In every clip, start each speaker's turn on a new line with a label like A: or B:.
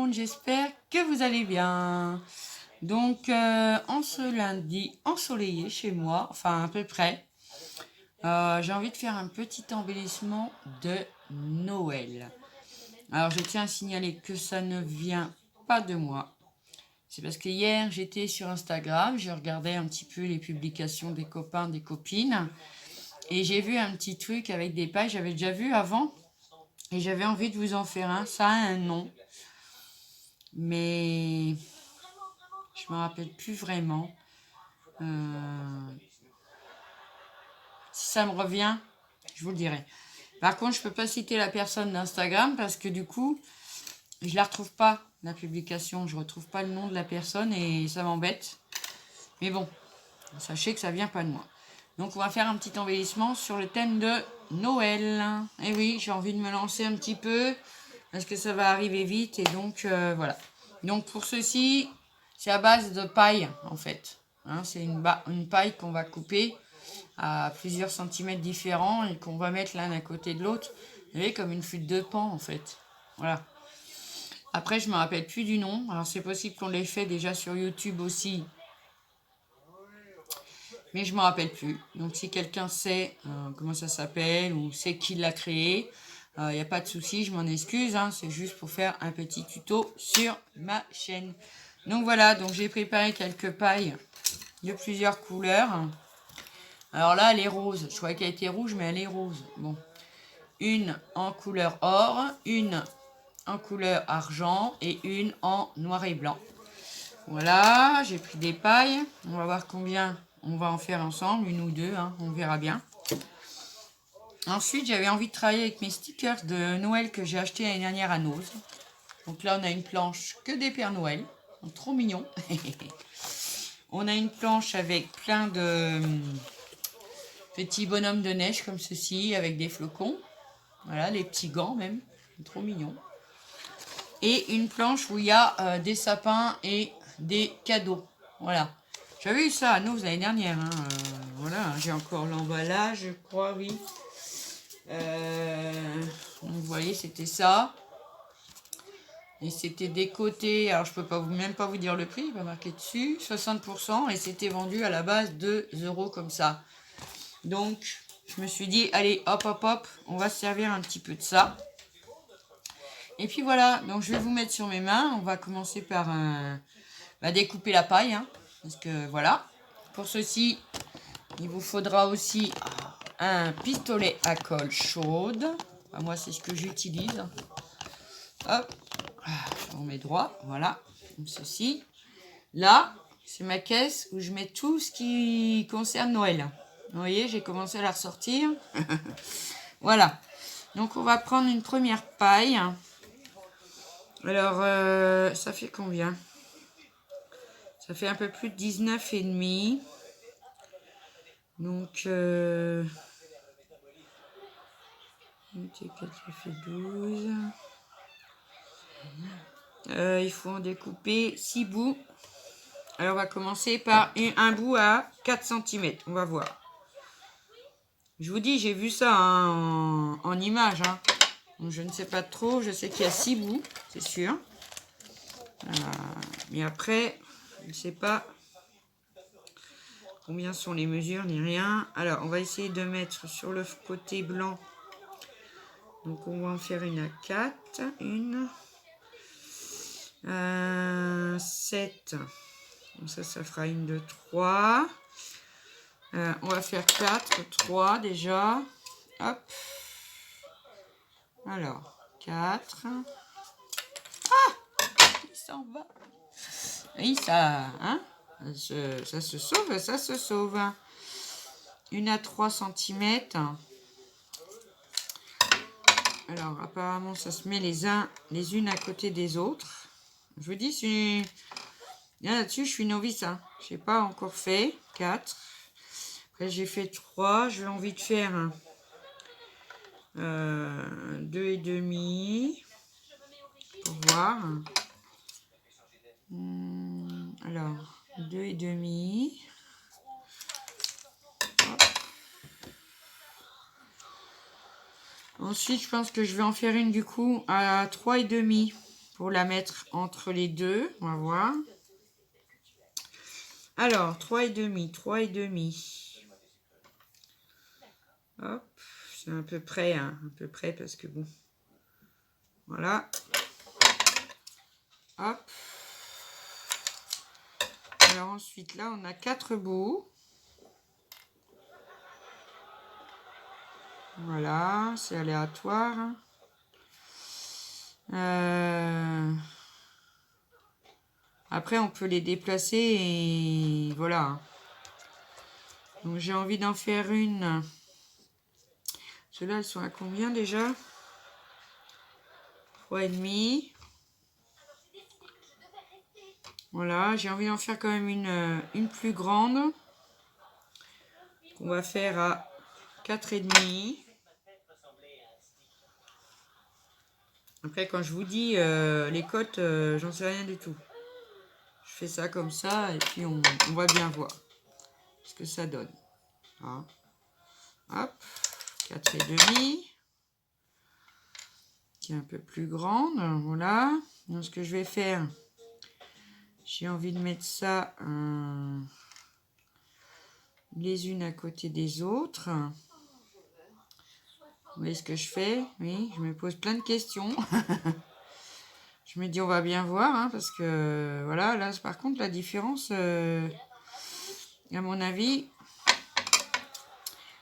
A: monde, j'espère que vous allez bien. Donc, en ce lundi ensoleillé chez moi, enfin à peu près, j'ai envie de faire un petit embellissement de Noël. Alors, je tiens à signaler que ça ne vient pas de moi. C'est parce que hier, j'étais sur Instagram, je regardais un petit peu les publications des copains, des copines, et j'ai vu un petit truc avec des pailles, j'avais déjà vu avant, et j'avais envie de vous en faire un. Ça a un nom, mais je me rappelle plus vraiment. Si ça me revient, je vous le dirai. Par contre, je peux pas citer la personne d'Instagram parce que du coup, je la retrouve pas, la publication. Je retrouve pas le nom de la personne et ça m'embête. Mais bon, sachez que ça vient pas de moi. Donc, on va faire un petit embellissement sur le thème de Noël. Et oui, j'ai envie de me lancer un petit peu parce que ça va arriver vite et donc voilà. Donc, pour ceci, c'est à base de paille en fait. Hein, c'est une paille qu'on va couper à plusieurs centimètres différents et qu'on va mettre l'un à côté de l'autre. Vous voyez, comme une flûte de pan en fait. Voilà. Après, je me rappelle plus du nom. Alors, c'est possible qu'on l'ait fait déjà sur YouTube aussi. Mais je me rappelle plus. Donc, si quelqu'un sait comment ça s'appelle ou sait qui l'a créé, il n'y a pas de souci, je m'en excuse. Hein, c'est juste pour faire un petit tuto sur ma chaîne. Donc, voilà. Donc, j'ai préparé quelques pailles de plusieurs couleurs. Alors là, elle est rose. Je croyais qu'elle était rouge, mais elle est rose. Bon. Une en couleur or, une en couleur argent et une en noir et blanc. Voilà, j'ai pris des pailles. On va voir combien on va en faire ensemble. Une ou deux, hein, on verra bien. Ensuite, j'avais envie de travailler avec mes stickers de Noël que j'ai acheté l'année dernière à Nose. Donc là, on a une planche que des Pères Noël. Trop mignon. On a une planche avec plein de petits bonhommes de neige comme ceci, avec des flocons. Voilà, les petits gants même. Trop mignon. Et une planche où il y a des sapins et des cadeaux. Voilà. J'avais eu ça à Nose l'année dernière. Hein. Voilà, j'ai encore l'emballage, je crois, oui. Donc vous voyez, c'était ça. Et c'était décoté. Alors je peux pas même pas vous dire le prix, il va marquer dessus. 60%. Et c'était vendu à la base 2 € comme ça. Donc je me suis dit, allez, hop, hop, hop, on va se servir un petit peu de ça. Et puis voilà, donc je vais vous mettre sur mes mains. On va commencer par découper la paille. Hein, parce que voilà. Pour ceci, il vous faudra aussi un pistolet à colle chaude. Enfin, moi, c'est ce que j'utilise. Hop, on met droit. Voilà, comme ceci. Là, c'est ma caisse où je mets tout ce qui concerne Noël. Vous voyez, j'ai commencé à la ressortir. Voilà. Donc, on va prendre une première paille. Alors, ça fait combien? Ça fait un peu plus de 19,5. Donc, 4, ça fait 12. Il faut en découper 6 bouts. Alors, on va commencer par un bout à 4 cm. On va voir. Je vous dis, j'ai vu ça en image. Hein. Donc, je ne sais pas trop. Je sais qu'il y a 6 bouts, c'est sûr. Mais après, je ne sais pas combien sont les mesures ni rien. Alors, on va essayer de mettre sur le côté blanc. Donc, on va en faire une à 4. Une. 7. Donc ça fera une de 3. On va faire 4, 3 déjà. Hop. Alors, 4. Ah, il s'en va. Oui, ça, hein, ça se sauve, ça se sauve. Une à 3 cm. Alors, apparemment, ça se met les unes à côté des autres. Je vous dis, là-dessus, je suis novice. Hein. Je n'ai pas encore fait. 4. Après, j'ai fait 3. J'ai envie de faire 2,5 pour voir. Alors, 2,5. Ensuite, je pense que je vais en faire une du coup à 3,5 pour la mettre entre les deux. On va voir. Alors, 3,5, 3,5. Hop, c'est à peu près, hein, à peu près parce que bon. Voilà. Hop. Alors ensuite, là, on a 4 bouts. Voilà, c'est aléatoire. Après, on peut les déplacer et voilà. Donc, j'ai envie d'en faire une. Ceux-là, elles sont à combien déjà? 3,5. Voilà, j'ai envie d'en faire quand même une plus grande. On va faire à 4,5. Après, quand je vous dis les cotes, j'en sais rien du tout. Je fais ça comme ça et puis on va bien voir ce que ça donne. Hein. Hop, 4,5. Qui est un peu plus grande. Voilà. Donc, ce que je vais faire, j'ai envie de mettre ça les unes à côté des autres. Vous voyez ce que je fais? Oui, je me pose plein de questions. Je me dis, on va bien voir, hein, parce que, voilà, là, par contre, la différence, à mon avis,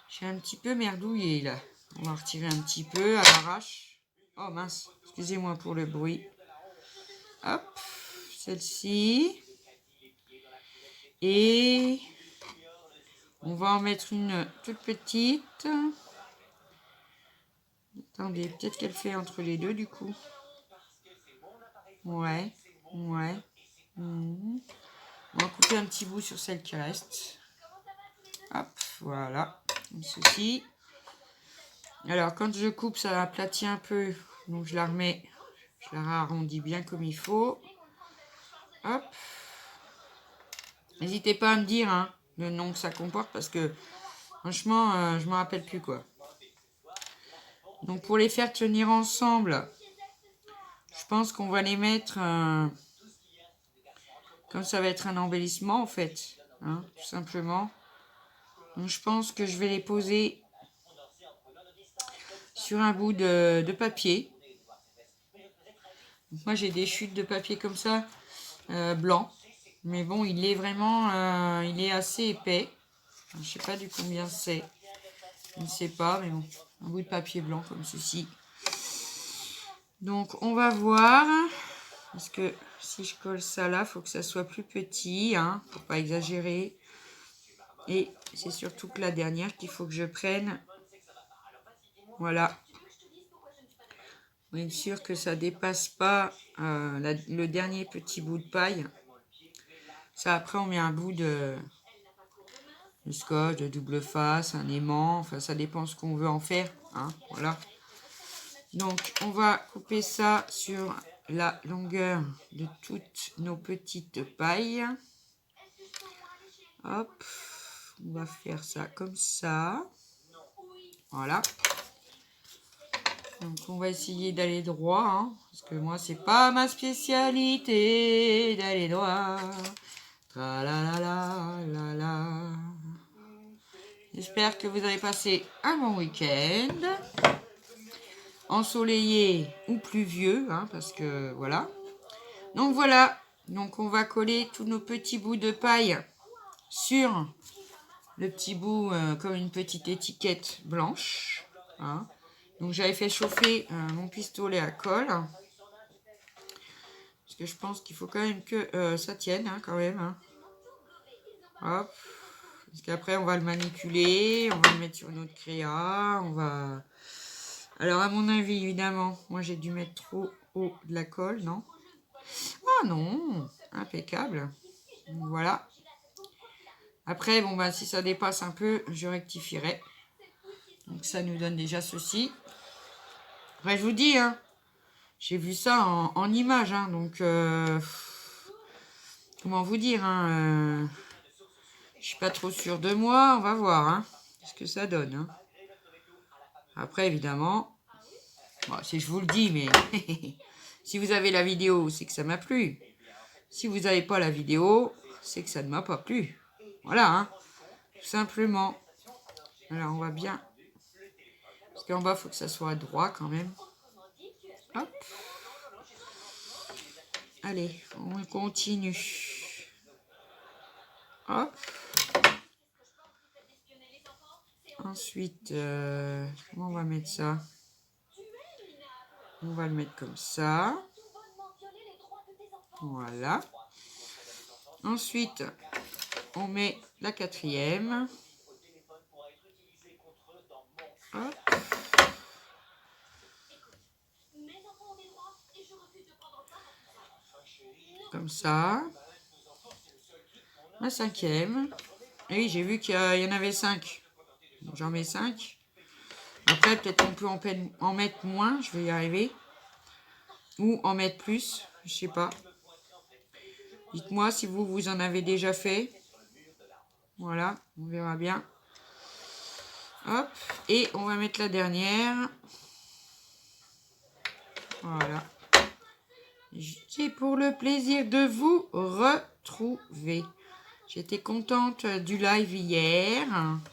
A: j'ai un petit peu merdouillé, là. On va retirer un petit peu à l'arrache. Oh, mince, excusez-moi pour le bruit. Hop, celle-ci. Et on va en mettre une toute petite. Attendez, peut-être qu'elle fait entre les deux, du coup. Ouais, ouais. On va couper un petit bout sur celle qui reste. Hop, voilà, comme ceci. Alors, quand je coupe, ça aplatit un peu. Donc, je la remets, je la arrondis bien comme il faut. Hop. N'hésitez pas à me dire hein, le nom que ça comporte parce que, franchement, je ne me rappelle plus quoi. Donc, pour les faire tenir ensemble, je pense qu'on va les mettre... comme ça va être un embellissement, en fait. Hein, tout simplement. Donc, je pense que je vais les poser sur un bout de papier. Donc, moi, j'ai des chutes de papier comme ça, blanc. Mais bon, il est vraiment... il est assez épais. Je ne sais pas du combien c'est. Je ne sais pas, mais bon. Un bout de papier blanc comme ceci. Donc, on va voir. Parce que si je colle ça là, il faut que ça soit plus petit. Hein, faut pas exagérer. Et c'est surtout que la dernière qu'il faut que je prenne. Voilà. Pour être sûr que ça dépasse pas le dernier petit bout de paille. Ça, après, on met un bout de scotch, de double face, un aimant. Enfin, ça dépend ce qu'on veut en faire. Hein, voilà. Donc, on va couper ça sur la longueur de toutes nos petites pailles. Hop. On va faire ça comme ça. Voilà. Donc, on va essayer d'aller droit. Hein, parce que moi, c'est pas ma spécialité d'aller droit. Tra-la-la-la-la-la. J'espère que vous avez passé un bon week-end. Ensoleillé ou pluvieux, hein, parce que voilà. Donc voilà, donc on va coller tous nos petits bouts de paille sur le petit bout comme une petite étiquette blanche. Hein. Donc j'avais fait chauffer mon pistolet à colle. Parce que je pense qu'il faut quand même que ça tienne hein, quand même. Hein. Hop. Parce qu'après on va le manipuler, on va le mettre sur notre créa, on va... Alors, à mon avis, évidemment, moi, j'ai dû mettre trop haut de la colle, non? Ah non, impeccable. Voilà. Après, bon, bah, si ça dépasse un peu, je rectifierai. Donc, ça nous donne déjà ceci. Après, je vous dis, hein, j'ai vu ça en image, hein, donc, comment vous dire, hein, je suis pas trop sûre de moi, on va voir, hein, ce que ça donne, hein. Après, évidemment... Bon, si je vous le dis, mais Si vous avez la vidéo, c'est que ça m'a plu. Si vous n'avez pas la vidéo, c'est que ça ne m'a pas plu. Voilà, hein, tout simplement. Alors, on va bien... Parce qu'en bas, il faut que ça soit droit quand même. Hop. Allez, on continue. Hop. Ensuite, comment on va mettre ça? On va le mettre comme ça. Voilà. Ensuite, on met la quatrième. Hop. Comme ça. La cinquième. Et oui, j'ai vu qu'il y en avait 5. J'en mets 5. Après, peut-être qu'on peut en mettre moins. Je vais y arriver. Ou en mettre plus. Je sais pas. Dites-moi si vous en avez déjà fait. Voilà, on verra bien. Hop. Et on va mettre la dernière. Voilà. C'est pour le plaisir de vous retrouver. J'étais contente du live hier.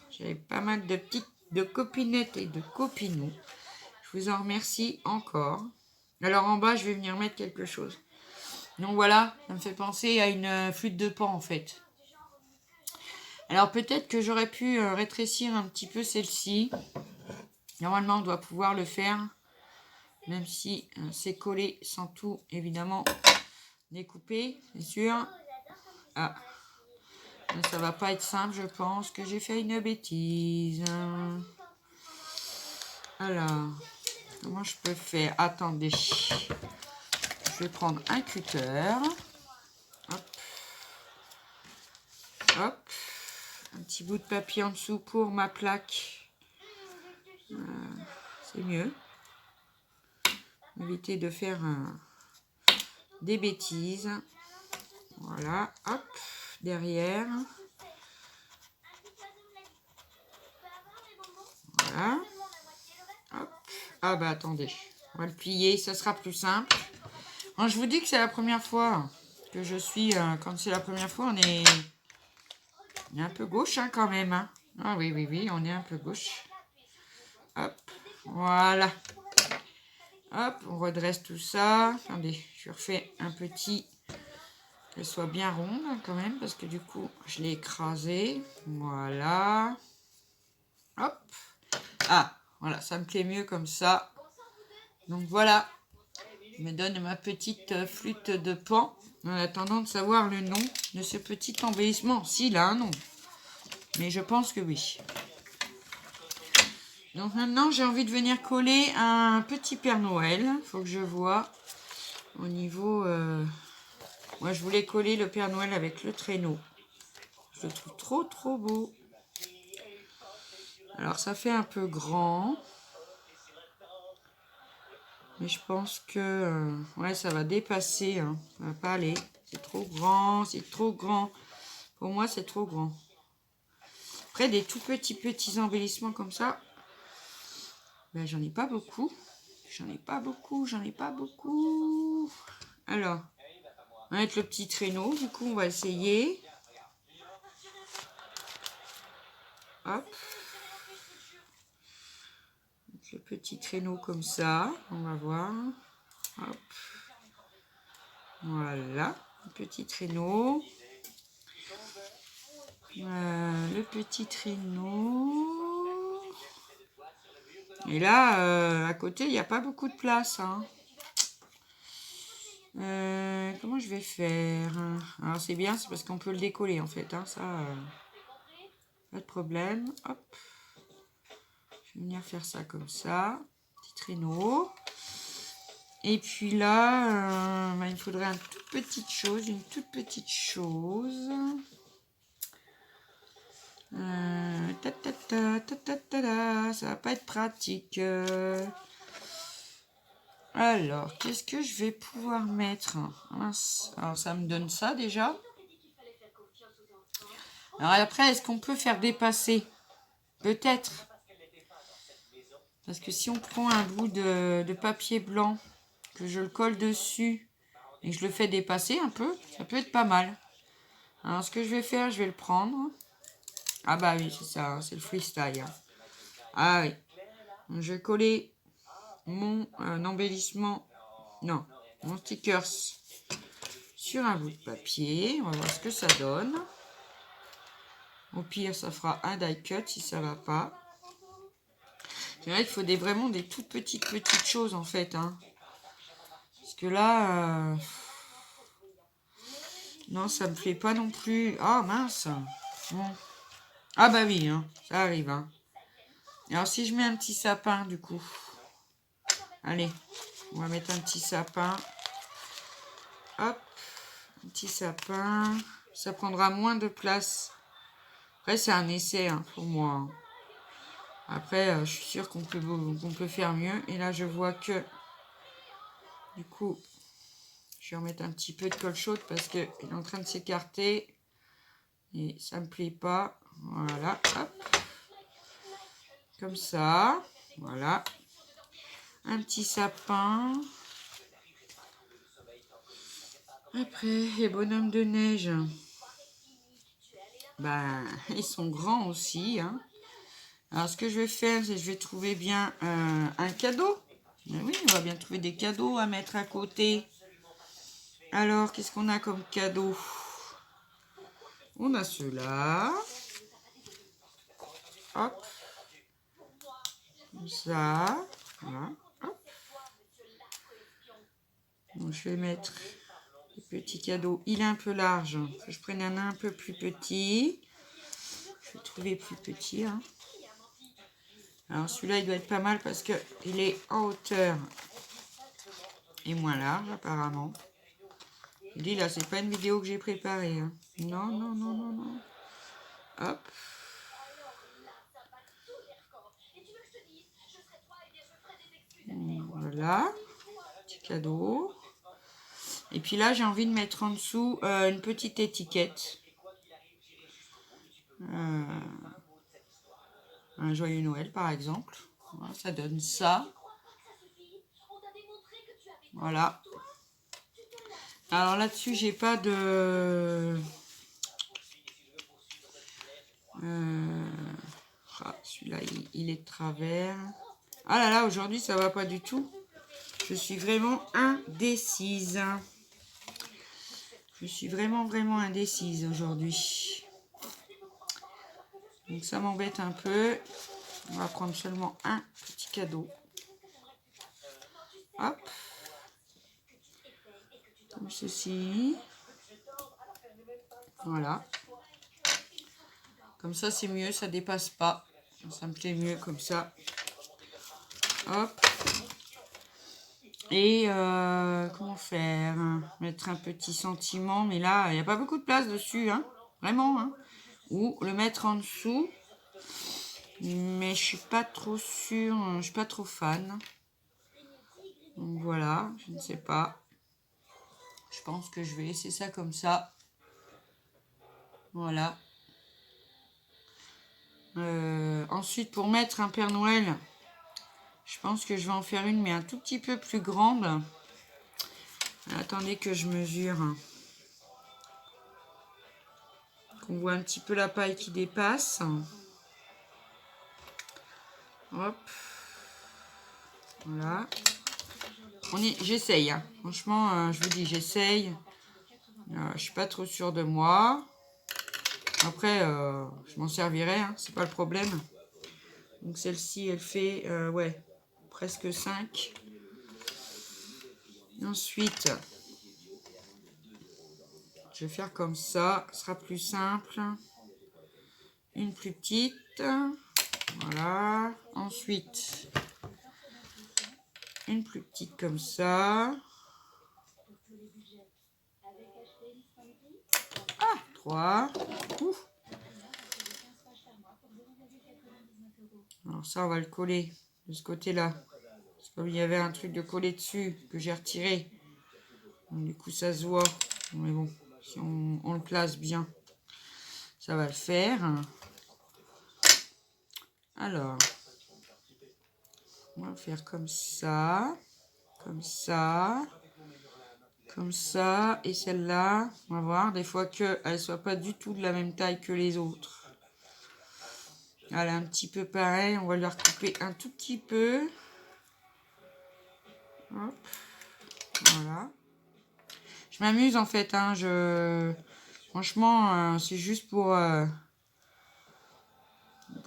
A: J'avais pas mal de copinettes et de copinous. Je vous en remercie encore. Alors en bas, je vais venir mettre quelque chose. Donc voilà, ça me fait penser à une flûte de Pan en fait. Alors peut-être que j'aurais pu rétrécir un petit peu celle-ci. Normalement, on doit pouvoir le faire. Même si c'est collé sans tout, évidemment, découper, c'est sûr. Ah, ça va pas être simple, je pense que j'ai fait une bêtise. Alors, comment je peux faire? Attendez. Je vais prendre un cutter. Hop. Hop. Un petit bout de papier en dessous pour ma plaque. C'est mieux. Éviter de faire des bêtises. Voilà. Hop. Derrière. Voilà. Hop. Ah bah attendez. On va le plier. Ça sera plus simple. Quand je vous dis que c'est la première fois que je suis... quand c'est la première fois, on est un peu gauche hein, quand même. Hein. Ah oui, oui, oui. On est un peu gauche. Hop. Voilà. Hop, on redresse tout ça. Attendez, je refais un petit... Qu'elle soit bien ronde quand même, parce que du coup, je l'ai écrasé. Voilà. Hop. Ah, voilà, ça me plaît mieux comme ça. Donc voilà. Je me donne ma petite flûte de Pan. En attendant de savoir le nom de ce petit embellissement. S'il a un nom. Mais je pense que oui. Donc maintenant, j'ai envie de venir coller un petit Père Noël. Il faut que je vois au niveau... Moi, je voulais coller le Père Noël avec le traîneau. Je le trouve trop, trop beau. Alors, ça fait un peu grand. Mais je pense que... ouais, ça va dépasser. Hein. Ça va pas aller. C'est trop grand, c'est trop grand. Pour moi, c'est trop grand. Après, des tout petits embellissements comme ça, ben, j'en ai pas beaucoup. J'en ai pas beaucoup. Alors, on va mettre le petit traîneau. Du coup, on va essayer. Hop. Le petit traîneau comme ça. On va voir. Hop. Voilà. Le petit traîneau. Le petit traîneau. Et là, à côté, il n'y a pas beaucoup de place. Hein. Comment je vais faire? Alors, c'est bien, c'est parce qu'on peut le décoller, en fait. Hein, ça, pas de problème. Hop. Je vais venir faire ça comme ça. Petit traîneau. Et puis là, il me faudrait une toute petite chose. Ça va pas être pratique. Alors, qu'est-ce que je vais pouvoir mettre? Alors, ça me donne ça déjà. Alors après, est-ce qu'on peut faire dépasser? Peut-être. Parce que si on prend un bout de papier blanc que je le colle dessus et que je le fais dépasser un peu, ça peut être pas mal. Alors ce que je vais faire, je vais le prendre. Ah bah oui, c'est ça, c'est le freestyle. Hein. Ah oui. Je vais coller mon embellissement, non, mon stickers sur un bout de papier. On va voir ce que ça donne. Au pire, ça fera un die cut si ça va pas. C'est vrai qu'il faut vraiment des toutes petites choses en fait. Hein. Parce que là, non, ça me plaît pas non plus. Ah mince. Bon. Ah bah oui, hein, ça arrive. Hein. Alors si je mets un petit sapin du coup. Allez, on va mettre un petit sapin. Hop, un petit sapin. Ça prendra moins de place. Après, c'est un essai hein, pour moi. Hein. Après, je suis sûre qu'on peut faire mieux. Et là, je vois que, du coup, je vais remettre un petit peu de colle chaude parce qu'il est en train de s'écarter. Et ça me plaît pas. Voilà, hop. Comme ça. Voilà. Un petit sapin. Après, les bonhommes de neige. Ben, ils sont grands aussi. Hein. Alors, ce que je vais faire, c'est que je vais trouver bien un cadeau. Mais oui, on va bien trouver des cadeaux à mettre à côté. Alors, qu'est-ce qu'on a comme cadeau? On a ceux-là. Hop. Comme ça. Voilà. Hop. Donc, je vais mettre le petit cadeau. Il est un peu large. Faut que je prenne un peu plus petit. Je vais trouver plus petit. Hein. Alors, celui-là, il doit être pas mal parce qu'il est en hauteur et moins large, apparemment. Je dis là, c'est pas une vidéo que j'ai préparée. Hein. Non, non, non, non, non. Hop. Voilà. Petit cadeau. Et puis là, j'ai envie de mettre en dessous une petite étiquette. Un joyeux Noël, par exemple. Voilà, ça donne ça. Voilà. Alors là-dessus, j'ai pas de... Ah, celui-là, il est de travers. Ah là là, aujourd'hui, ça va pas du tout. Je suis vraiment indécise. Je suis vraiment indécise aujourd'hui. Donc ça m'embête un peu. On va prendre seulement un petit cadeau. Hop. Comme ceci. Voilà. Comme ça, c'est mieux, ça dépasse pas. Ça me plaît mieux comme ça. Hop. Et comment faire? Mettre un petit sentiment. Mais là, il n'y a pas beaucoup de place dessus. Hein. Vraiment. Hein. Ou le mettre en dessous. Mais je suis pas trop sûre. Je suis pas trop fan. Donc voilà, je ne sais pas. Je pense que je vais laisser ça comme ça. Voilà. Ensuite, pour mettre un Père Noël, je pense que je vais en faire une, mais un tout petit peu plus grande. Attendez que je mesure. Qu'on voit un petit peu la paille qui dépasse. Hop. Voilà. J'essaye. Hein. Franchement, je vous dis, j'essaye. Je suis pas trop sûre de moi. Après, je m'en servirai. Hein, c'est pas le problème. Donc celle-ci, elle fait, ouais, presque 5. Et ensuite, je vais faire comme ça. Ce sera plus simple. Une plus petite. Voilà. Ensuite, une plus petite comme ça. Ah, 3. Ouf. Alors ça, on va le coller de ce côté-là. Parce que comme il y avait un truc de coller dessus que j'ai retiré. Donc, du coup, ça se voit. Mais bon, si on le place bien, ça va le faire. Alors, on va faire comme ça. comme ça, et celle-là, on va voir, des fois qu'elle ne soit pas du tout de la même taille que les autres. Elle est un petit peu pareil, on va lui recouper un tout petit peu. Hop, voilà. Je m'amuse en fait, hein, franchement, c'est juste pour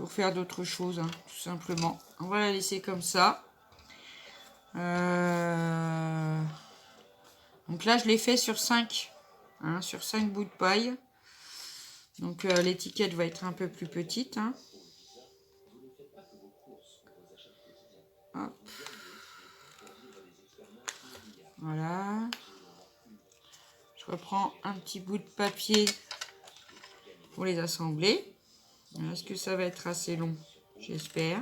A: faire d'autres choses, hein, tout simplement. On va la laisser comme ça. Donc là, je l'ai fait sur 5, hein, sur 5 bouts de paille. Donc l'étiquette va être un peu plus petite. Hein. Hop. Voilà. Je reprends un petit bout de papier pour les assembler. Est-ce que ça va être assez long? J'espère.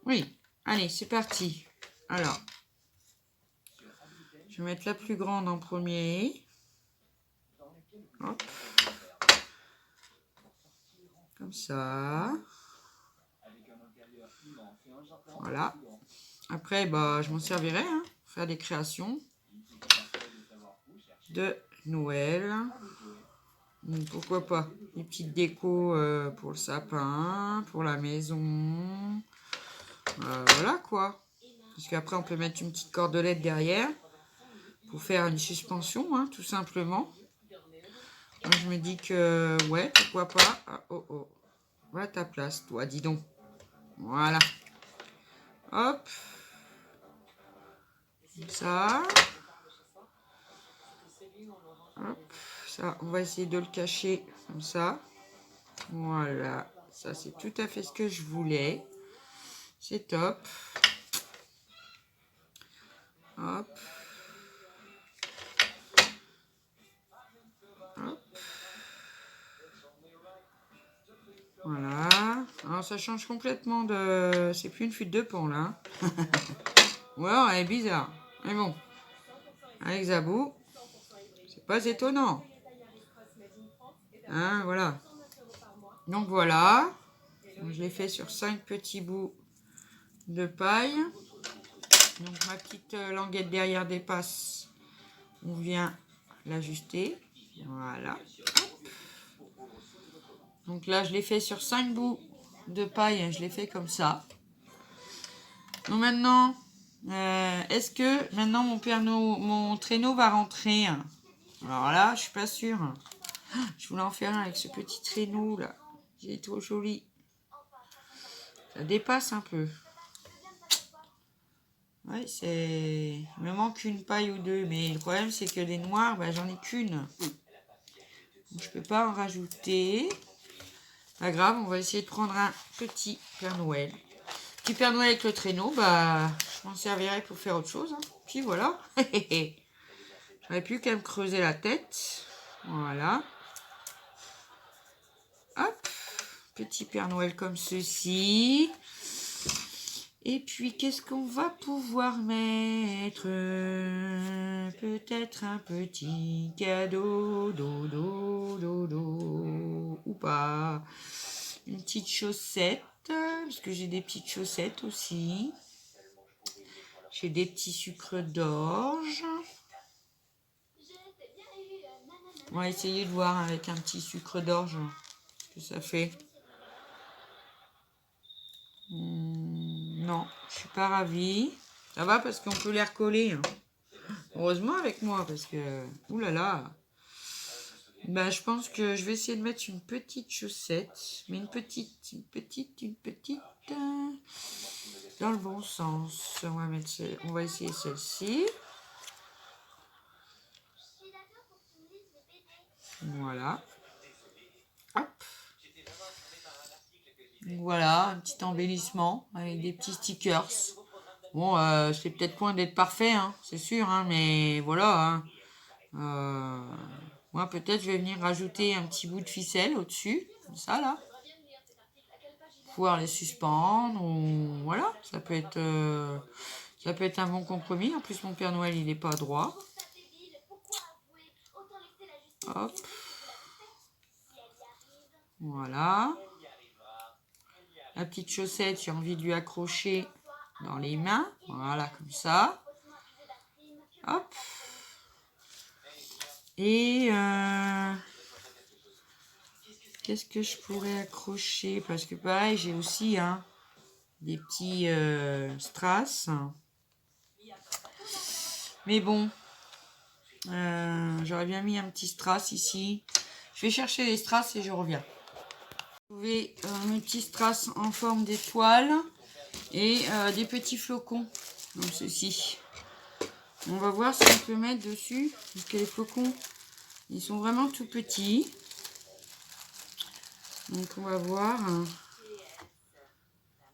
A: Oui. Allez, c'est parti. Alors, je vais mettre la plus grande en premier. Hop. Comme ça. Voilà. Après, bah, je m'en servirai hein, pour faire des créations de Noël. Donc, pourquoi pas des petites décos pour le sapin, pour la maison. Voilà quoi. Parce qu'après, on peut mettre une petite cordelette derrière pour faire une suspension, hein, tout simplement. Moi, je me dis que, ouais, pourquoi pas. Ah, oh, oh. Va à ta place, toi, dis donc. Voilà. Hop. Comme ça. Hop. Ça, on va essayer de le cacher comme ça. Voilà. Ça, c'est tout à fait ce que je voulais. C'est top. Hop. Hop. Voilà. Alors, ça change complètement de... C'est plus une fuite de pont, là. Ou alors, elle est bizarre. Mais bon. Avec Zabou, c'est pas étonnant. Hein, voilà. Donc, voilà. Donc, je l'ai fait sur 5 petits bouts de paille. Donc, ma petite languette derrière dépasse. On vient l'ajuster. Voilà. Hop. Donc là, je l'ai fait sur 5 bouts de paille. Je l'ai fait comme ça. Donc maintenant, est-ce que maintenant mon traîneau va rentrer? Alors là, je suis pas sûre. Je voulais en faire un avec ce petit traîneau là. Il est trop joli. Ça dépasse un peu. Ouais, c'est... Il me manque une paille ou deux. Mais le problème, c'est que les noirs, bah, j'en ai qu'une. Donc, je peux pas en rajouter. Pas grave, on va essayer de prendre un petit Père Noël. Petit Père Noël avec le traîneau, bah, je m'en servirai pour faire autre chose. Hein. Puis voilà. J'aurais plus qu'à me creuser la tête. Voilà. Hop. Petit Père Noël comme ceci. Et puis, qu'est-ce qu'on va pouvoir mettre? Peut-être un petit cadeau, dodo, ou pas. Une petite chaussette, parce que j'ai des petites chaussettes aussi. J'ai des petits sucres d'orge. On va essayer de voir avec un petit sucre d'orge ce que ça fait. Non, je suis pas ravie. Ça va parce qu'on peut les recoller. Hein. Heureusement avec moi parce que... oulala. Ben, je pense que je vais essayer de mettre une petite chaussette. Mais une petite. Dans le bon sens. On va essayer celle-ci. Voilà. Hop. Voilà, un petit embellissement avec des petits stickers. Bon, c'est peut-être loin d'être parfait, hein, c'est sûr, hein, mais voilà. Hein. Moi, peut-être je vais venir rajouter un petit bout de ficelle au-dessus, comme ça, là. Pouvoir les suspendre, ou voilà, ça peut être un bon compromis. En plus, mon Père Noël, il n'est pas droit. Hop. Voilà. La petite chaussette, j'ai envie de lui accrocher dans les mains. Voilà, comme ça. Hop. Et qu'est-ce que je pourrais accrocher? Parce que pareil, j'ai aussi des petits strass. Mais bon, j'aurais bien mis un petit strass ici. Je vais chercher les strass et je reviens. Vous trouvez mes petits strass en forme d'étoile et des petits flocons, comme ceci. On va voir si on peut mettre dessus, parce que les flocons, ils sont vraiment tout petits. Donc on va voir.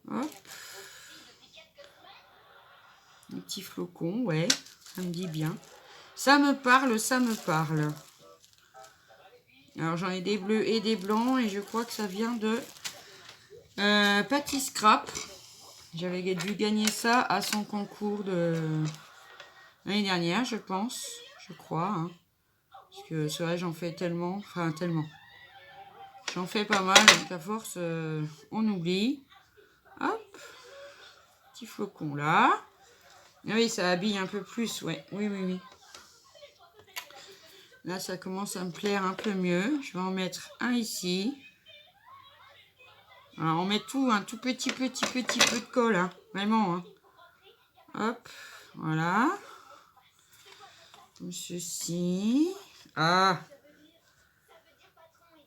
A: Hop. Un petit flocon, ouais, ça me dit bien. Ça me parle, ça me parle. Alors j'en ai des bleus et des blancs et je crois que ça vient de Patty Scrap. J'avais dû gagner ça à son concours de l'année dernière, je pense, je crois. Parce que c'est vrai, j'en fais tellement, enfin tellement. J'en fais pas mal, donc à force, on oublie. Hop, petit flocon là. Ah oui, ça habille un peu plus, ouais. Oui, oui, oui. Là, ça commence à me plaire un peu mieux. Je vais en mettre un ici. Alors, on met tout, un tout petit peu de colle, hein. Vraiment. Hein. Hop, voilà. Comme ceci. Ah.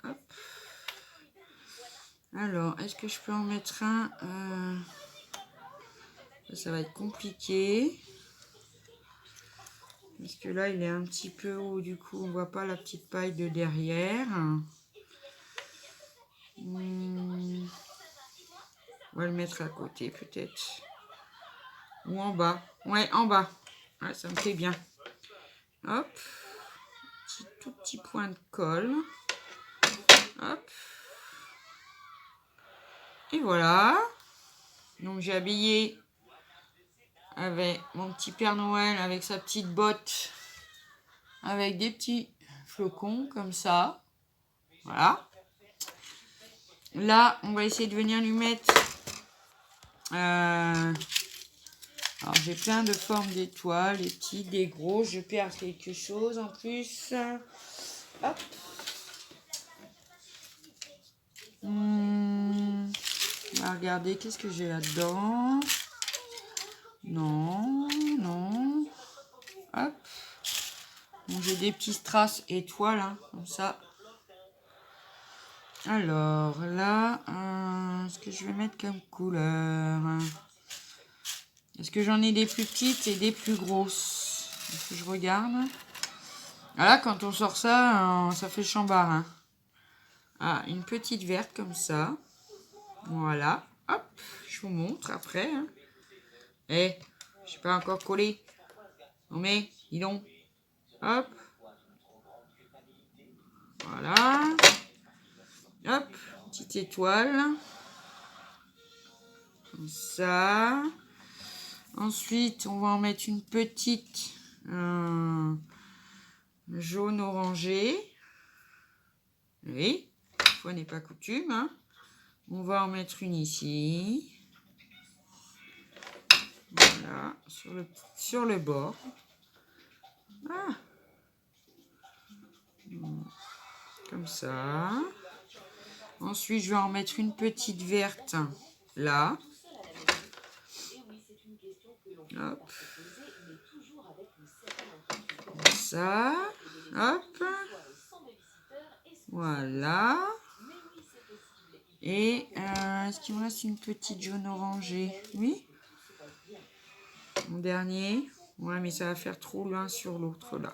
A: Hop. Alors, est-ce que je peux en mettre un ça va être compliqué. Parce que là, il est un petit peu haut. Du coup, on ne voit pas la petite paille de derrière. On va le mettre à côté, peut-être. Ou en bas. Ouais, en bas. Ouais, ça me fait bien. Hop. Tout petit point de colle. Hop. Et voilà. Donc j'ai habillé avec mon petit Père Noël avec sa petite botte. Avec des petits flocons comme ça. Voilà. Là, on va essayer de venir lui mettre... alors j'ai plein de formes d'étoiles, des petits, des gros. Je perds quelque chose en plus. Hop. On va regarder qu'est-ce que j'ai là-dedans. Non, non. Hop. Bon, j'ai des petits strass étoiles, hein, comme ça. Alors là, ce que je vais mettre comme couleur. Est-ce que j'en ai des plus petites et des plus grosses? Est-ce que je regarde? Voilà, quand on sort ça, ça fait chambard. Hein. Ah, une petite verte comme ça. Voilà. Hop, je vous montre après. Hein. Eh, je suis pas encore collé. On met, dis donc. Hop. Voilà. Hop, petite étoile. Comme ça. Ensuite, on va en mettre une petite jaune orangé. Oui, une fois n'est pas coutume. Hein. On va en mettre une ici. Voilà, sur le bord. Ah. Comme ça. Ensuite, je vais en mettre une petite verte là. Hop. Comme ça. Hop. Voilà. Et est-ce qu'il me reste une petite jaune orangée? Oui. Mon dernier. Ouais, mais ça va faire trop l'un sur l'autre là.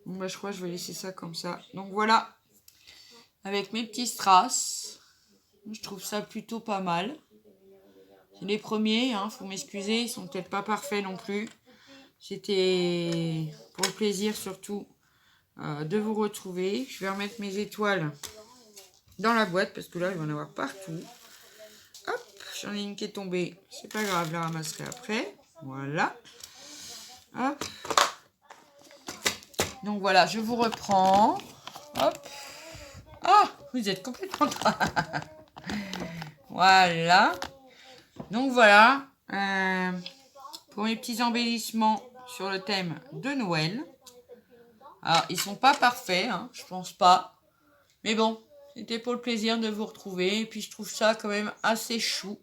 A: Bon, bah, je crois que je vais laisser ça comme ça. Donc voilà. Avec mes petits strass. Je trouve ça plutôt pas mal. C'est les premiers, hein, faut m'excuser. Ils sont peut-être pas parfaits non plus. C'était pour le plaisir surtout de vous retrouver. Je vais remettre mes étoiles dans la boîte parce que là, il va y en avoir partout. Hop, j'en ai une qui est tombée. C'est pas grave, je la ramasserai après. Voilà. Hop. Donc voilà, je vous reprends. Hop. Ah, vous êtes complètement... Voilà. Donc voilà. pour mes petits embellissements sur le thème de Noël. Alors, ils sont pas parfaits, hein, je pense pas. Mais bon, c'était pour le plaisir de vous retrouver. Et puis, je trouve ça quand même assez chou.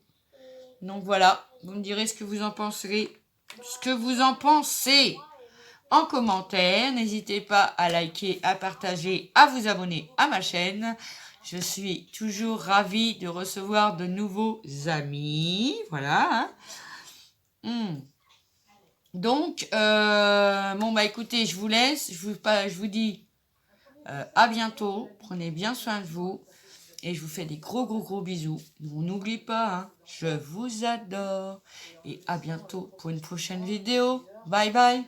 A: Donc voilà, vous me direz ce que vous en penserez. Ce que vous en pensez en commentaire. N'hésitez pas à liker, à partager, à vous abonner à ma chaîne. Je suis toujours ravie de recevoir de nouveaux amis. Voilà. Donc, bon, bah écoutez, je vous laisse. Je vous dis à bientôt. Prenez bien soin de vous. Et je vous fais des gros bisous. On n'oublie pas, hein, je vous adore. Et à bientôt pour une prochaine vidéo. Bye bye.